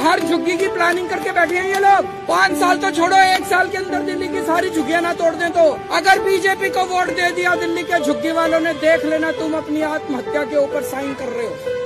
हर झुग्गी की प्लानिंग करके बैठे हैं ये लोग। 5 साल तो छोड़ो, 1 साल के अंदर दिल्ली की सारी झुग्गियां ना तोड़ दें तो। अगर बीजेपी को वोट दे दिया दिल्ली के झुग्गी वालों ने, देख लेना तुम अपनी आत्महत्या के ऊपर साइन कर रहे हो।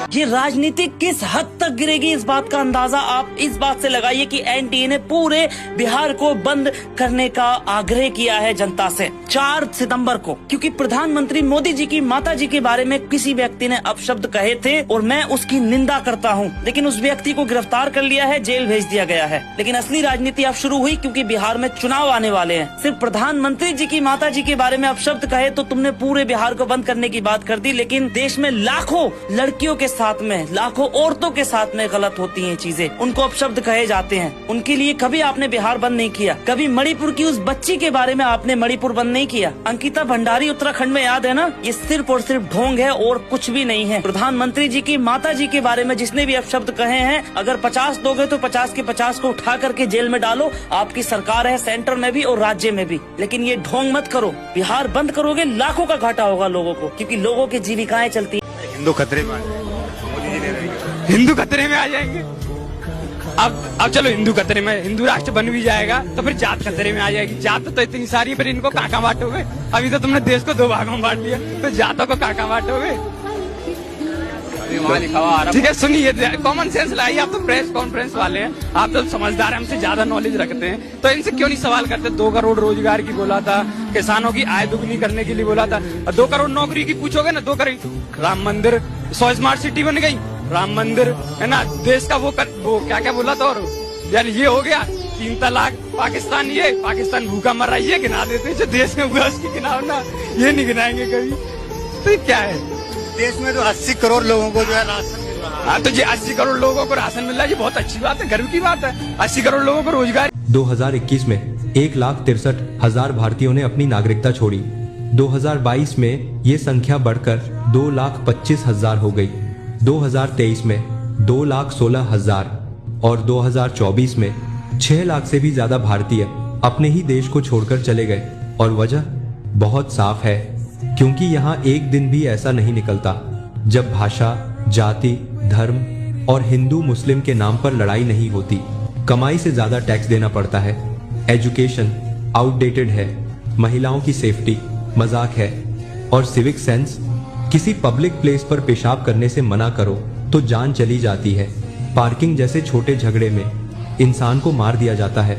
ये राजनीति किस हद तक गिरेगी, इस बात का अंदाजा आप इस बात से लगाइए कि एनडीए ने पूरे बिहार को बंद करने का आग्रह किया है जनता से 4 सितंबर को, क्योंकि प्रधानमंत्री मोदी जी की माता जी के बारे में किसी व्यक्ति ने अपशब्द कहे थे और मैं उसकी निंदा करता हूं, लेकिन उस व्यक्ति को गिरफ्तार कर लिया है, जेल भेज दिया गया है। लेकिन असली राजनीति अब शुरू हुई, क्योंकि बिहार में चुनाव आने वाले हैं। सिर्फ प्रधानमंत्री जी की माता जी के बारे में अपशब्द कहे तो तुमने पूरे बिहार को बंद करने की बात कर दी, लेकिन देश में लाखों लड़कियों के साथ में, लाखों औरतों के साथ में गलत होती हैं चीजें, उनको अपशब्द कहे जाते हैं। उनके लिए कभी आपने बिहार बंद नहीं किया, कभी मणिपुर की उस बच्ची के बारे में आपने मणिपुर बंद नहीं किया। अंकिता भंडारी उत्तराखंड में, याद है ना? ये सिर्फ और सिर्फ ढोंग है और कुछ भी नहीं है। प्रधानमंत्री जी की माता जी के बारे में जिसने भी अपशब्द कहे हैं, अगर 50 दोगे तो 50 के 50 को उठा करके जेल में डालो। आपकी सरकार है सेंटर में भी और राज्य में भी, लेकिन ये ढोंग मत करो। बिहार बंद करोगे लाखों का घाटा होगा लोगों को, क्योंकि लोगों की जीविकाएं चलती है। हिंदू खतरे में, हिंदू खतरे में आ जाएंगे। अब चलो हिंदू खतरे में, हिंदू राष्ट्र बन भी जाएगा तो फिर जात खतरे में आ जाएगी। जात तो इतनी सारी है, फिर इनको कहाँ बांटोगे? अभी तो तुमने देश को 2 भागों में बांट दिया, तो जातों को कहाँ बांटोगे? ठीक है, सुनिए, कॉमन सेंस लाइए। आप तो प्रेस कॉन्फ्रेंस वाले हैं, आप तो समझदार हैं, हमसे ज्यादा नॉलेज रखते हैं, तो इनसे क्यों नहीं सवाल करते? 2 करोड़ रोजगार की बोला था, किसानों की आय दुगनी करने के लिए बोला था, 2 करोड़ नौकरी की पूछोगे ना, 2 करोड़। राम मंदिर, 100 स्मार्ट सिटी बन गई, राम मंदिर है ना, देश का वो क्या क्या बोला था, और यानी ये हो गया 3 तलाक। पाकिस्तान भूखा मर रहा है, ये गिना देते हैं। जो देश में हुआ उसकी गिनाओ ना, ये नहीं गिनाएंगे कभी। तो ये क्या है? देश में तो 80 करोड़ लोगों को जो है राशन मिल रहा है। हाँ, तो ये 80 करोड़ लोगों को राशन मिल रहा है, ये बहुत अच्छी बात है, गर्व की बात है। 80 करोड़ लोगों को रोजगार। 2021 में 1,63,000 भारतीयों ने अपनी नागरिकता छोड़ी। 2022 में ये संख्या बढ़कर 2,25,000 हो गई। 2023 में 2,16,000 और 2024 में 6 लाख से भी ज्यादा भारतीय अपने ही देश को छोड़कर चले गए। और वजह बहुत साफ है, क्योंकि यहाँ एक दिन भी ऐसा नहीं निकलता जब भाषा, जाति, धर्म और हिंदू मुस्लिम के नाम पर लड़ाई नहीं होती। कमाई से ज्यादा टैक्स देना पड़ता है, एजुकेशन आउटडेटेड है, महिलाओं की सेफ्टी मजाक है, और सिविक सेंस, किसी पब्लिक प्लेस पर पेशाब करने से मना करो तो जान चली जाती है। पार्किंग जैसे छोटे झगड़े में इंसान को मार दिया जाता है।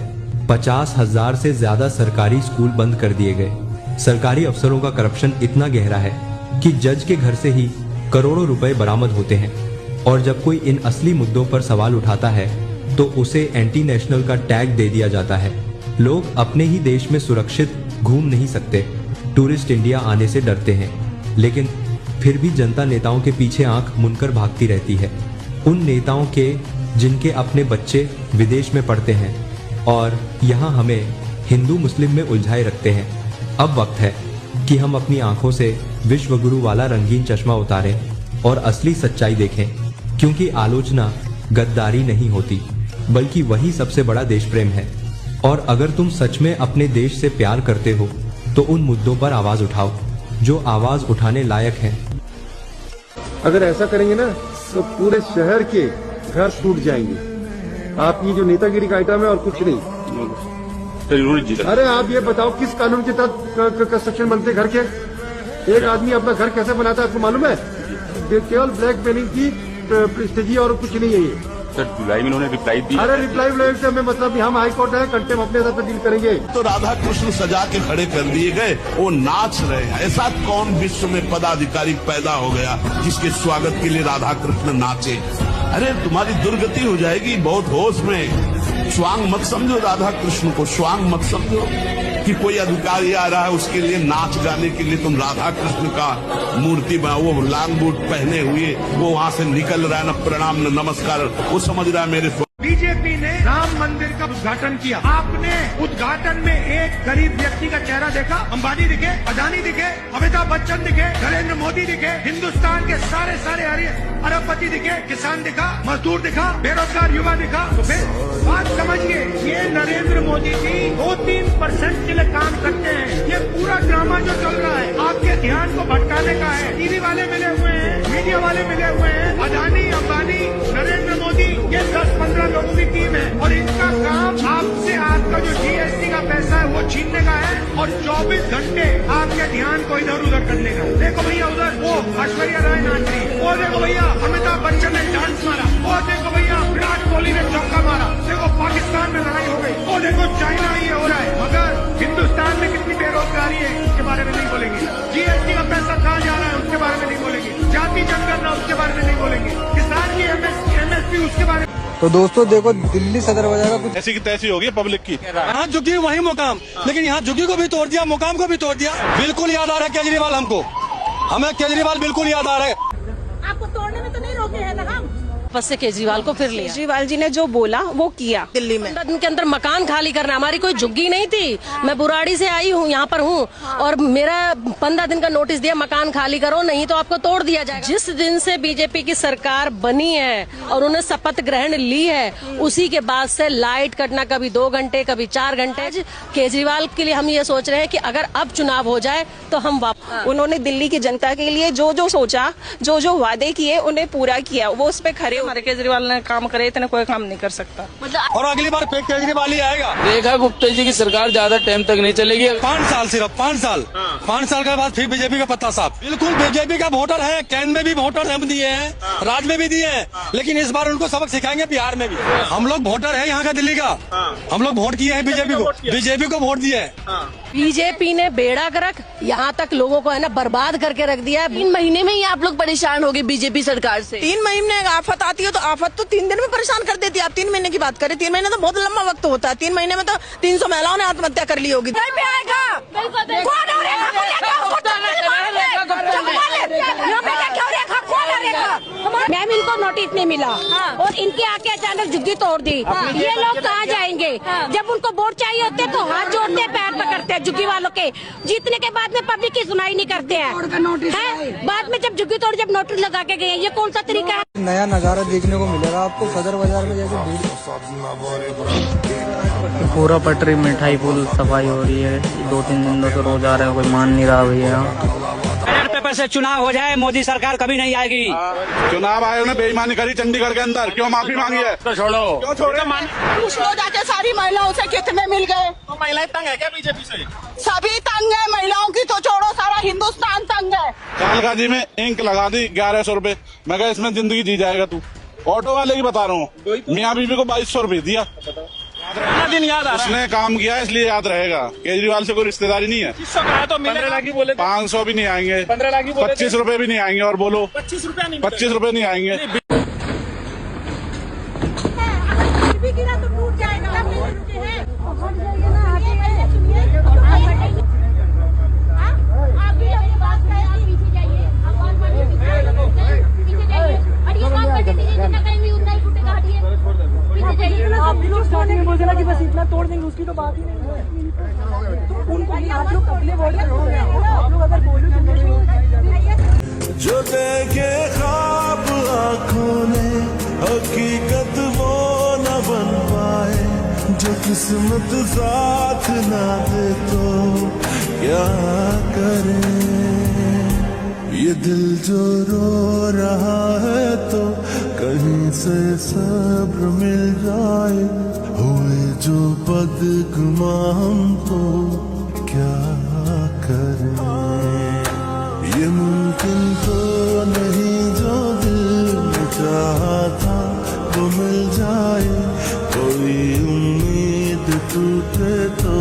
50,000 से ज्यादा सरकारी स्कूल बंद कर दिए गए। सरकारी अफसरों का करप्शन इतना गहरा है कि जज के घर से ही करोड़ों रुपए बरामद होते हैं। और जब कोई इन असली मुद्दों पर सवाल उठाता है तो उसे एंटी नेशनल का टैग दे दिया जाता है। लोग अपने ही देश में सुरक्षित घूम नहीं सकते, टूरिस्ट इंडिया आने से डरते हैं, लेकिन फिर भी जनता नेताओं के पीछे आंख मुनकर भागती रहती है। उन नेताओं के जिनके अपने बच्चे विदेश में पढ़ते हैं और यहाँ हमें हिंदू मुस्लिम में उलझाए रखते हैं। अब वक्त है कि हम अपनी आंखों से विश्व गुरु वाला रंगीन चश्मा उतारें और असली सच्चाई देखें, क्योंकि आलोचना गद्दारी नहीं होती, बल्कि वही सबसे बड़ा देश प्रेम है। और अगर तुम सच में अपने देश से प्यार करते हो तो उन मुद्दों पर आवाज उठाओ जो आवाज उठाने लायक है। अगर ऐसा करेंगे ना तो पूरे शहर के घर टूट जाएंगे। आपकी जो नेतागिरी का आइटम है और कुछ नहीं। अरे आप ये बताओ किस कानून के तहत कंस्ट्रक्शन बनते घर के? एक आदमी अपना घर कैसे बनाता है आपको मालूम है? केवल ब्लैक पेनिंग की स्टेजी और कुछ नहीं है ये। सर जुलाई में उन्होंने रिप्लाई दी। अरे रिप्लाई से हमें मतलब हम हाई कोर्ट है, कंटेम अपने साथ डील करेंगे। तो राधा कृष्ण सजा के खड़े कर दिए गए, वो नाच रहे हैं। ऐसा कौन विश्व में पदाधिकारी पैदा हो गया जिसके स्वागत के लिए राधा कृष्ण नाचे? अरे तुम्हारी दुर्गति हो जाएगी, बहुत होश में। स्वांग मत समझो राधा कृष्ण को, स्वांग मत समझो कि कोई अधिकारी आ रहा है उसके लिए नाच गाने के लिए तुम राधा कृष्ण का मूर्ति बनाओ। वो लाल बूट पहने हुए वो वहां से निकल रहा है, न प्रणाम न नमस्कार, वो समझ रहा है मेरे। बीजेपी ने राम मंदिर का उद्घाटन किया। आपने उद्घाटन में एक गरीब व्यक्ति का चेहरा देखा? अंबानी दिखे, अदानी दिखे, अमिताभ बच्चन दिखे, नरेंद्र मोदी दिखे, हिंदुस्तान के सारे अरबपति दिखे, किसान दिखा, मजदूर दिखा, बेरोजगार युवा दिखा? तो फिर बात समझिए, ये नरेंद्र मोदी जी 2-3% के लिए काम करते हैं। ये पूरा ड्रामा जो चल रहा है आपके ध्यान को भटकाने का है। टीवी वाले मिले हुए हैं, मीडिया वाले मिले हुए हैं, अदानी, अंबानी, नरेंद्र मोदी, ये 10-15 लोगों की टीम है और इनका काम आपसे आपका जो जीएसटी का पैसा है वो छीनने का है और 24 घंटे आपके ध्यान को इधर उधर करने का। देखो भैया उधर वो ऐश्वर्या राय नाच रही, वो देखो भैया अमिताभ बच्चन ने डांस मारा, वो देखो भैया विराट कोहली ने चौका मारा, देखो पाकिस्तान में लड़ाई हो गई, वो देखो चाइना ये हो रहा है। मगर हिंदुस्तान में कितनी बेरोजगारी है उसके बारे में नहीं बोलेंगे, जीएसटी का पैसा कहाँ जा रहा है उसके बारे में नहीं बोलेंगे, जाति जनगणना उसके बारे में नहीं बोलेंगे, किसान की एमएसपी उसके बारे में। तो दोस्तों देखो, दिल्ली सदर बाजार का कुछ ऐसी की तैसी होगी पब्लिक की। यहाँ झुग्गी वही मुकाम, लेकिन यहाँ झुग्गी को भी तोड़ दिया, मुकाम को भी तोड़ दिया। बिल्कुल याद आ रहा है केजरीवाल हमको, हमें केजरीवाल बिल्कुल याद आ रहा है। आपको तोड़ने में तो नहीं रोके हैं ना हम। बस से केजरीवाल को फिर लिया। केजरीवाल जी ने जो बोला वो किया। दिल्ली में 15 दिन के अंदर मकान खाली करना, हमारी कोई झुग्गी नहीं थी। मैं बुराड़ी से आई हूँ, यहाँ पर हूँ और मेरा 15 दिन का नोटिस दिया, मकान खाली करो नहीं तो आपको तोड़ दिया जाएगा। जिस दिन से बीजेपी की सरकार बनी है और उन्हें शपथ ग्रहण ली है, उसी के बाद से लाइट कटना कभी 2 घंटे कभी 4 घंटे। केजरीवाल के लिए हम ये सोच रहे हैं कि अगर अब चुनाव हो जाए तो हम उन्होंने दिल्ली की जनता के लिए जो जो सोचा, जो जो वादे किए उन्हें पूरा किया, वो उस पे खड़े। हमारे केजरीवाल ने काम करे, इतने कोई काम नहीं कर सकता। और अगली बार फिर केजरीवाल ही आएगा। देखा गुप्ता जी की सरकार ज्यादा टाइम तक नहीं चलेगी। 5 साल सिर्फ 5 साल, 5 साल के बाद फिर बीजेपी का पत्ता साफ। बिल्कुल बीजेपी का वोटर है, केंद्र में भी वोटर हम दिए हैं, राज्य में भी दिए हैं, लेकिन इस बार उनको सबक सिखाएंगे बिहार में भी। हम लोग वोटर है यहाँ का दिल्ली का, हम लोग वोट किए हैं बीजेपी को वोट दिए हैं। बीजेपी ने बेड़ा गर्क यहाँ तक लोगों को है ना बर्बाद करके रख दिया है। 3 महीने में ही आप लोग परेशान हो गए बीजेपी सरकार से। 3 महीने आफत आती है तो आफत तो 3 दिन में परेशान कर देती है। आप 3 महीने की बात करें, 3 महीने तो बहुत लंबा वक्त होता है। 3 महीने में तो 300 महिलाओं ने आत्महत्या कर ली होगी। मैम इनको नोटिस नहीं मिला और इनके आके अचानक झुग्गी तोड़ दी। ये लोग कहाँ जाएंगे? जब उनको वोट चाहिए होते तो हाथ जोड़ते पैर पकड़ते हैं झुग्गी वालों के। जीतने के बाद में पब्लिक की सुनाई नहीं करते हैं। बाद में जब झुग्गी तोड़ जब नोटिस लगा के गए, ये कौन सा तरीका है? नया नजारा देखने को मिलेगा आपको सदर बाजार में। जैसे पूरा पटरी मिठाई पुल सफाई हो रही है, 2-3 दिन से रोज आ रहे हैं, कोई मान नहीं रहा भैया। पेपर से चुनाव हो जाए, मोदी सरकार कभी नहीं आएगी। चुनाव आयोग ने बेईमानी करी चंडीगढ़ के अंदर, क्यों माफी मांगी है? तो छोड़ो, क्यों छोड़े? पूछ लो जाके सारी महिलाओं से कितने मिल गए। तो महिलाएं तंग है क्या बीजेपी से? सभी तंग है, महिलाओं की तो छोड़ो, सारा हिंदुस्तान तंग है। कालकाजी में इंक लगा दी 1100 रुपए, मैं कहा इसमें जिंदगी जी जाएगा तू। ऑटो वाले की बता रहा हूँ, मियाँ बीबी को 2200 रुपए दिया। दिन याद आ रहा है। उसने काम किया इसलिए याद रहेगा। केजरीवाल से कोई रिश्तेदारी नहीं है। 15 लाख ही बोले, 500 भी नहीं आएंगे, 15 लाख 25 रुपए भी नहीं आएंगे। और बोलो 25 रुपए नहीं आएंगे। तो टूट जाएगा। कि बस इतना तोड़ देंगे उसकी तो बात ही नहीं है। तो उनको आप लोग अगले वोट आप लोग अगर बोलो जो देखे ख्वाब आँखों ने हकीकत वो न बन पाए, जो किस्मत साथ ना दे तो क्या करे। ये दिल जो रो रहा है तो कहीं से सब्र मिल जाए, हुए जो बदगुमां हमको क्या करें। ये मुमकिन तो नहीं जो दिल में चाहा था वो मिल जाए, कोई उम्मीद टूटे तो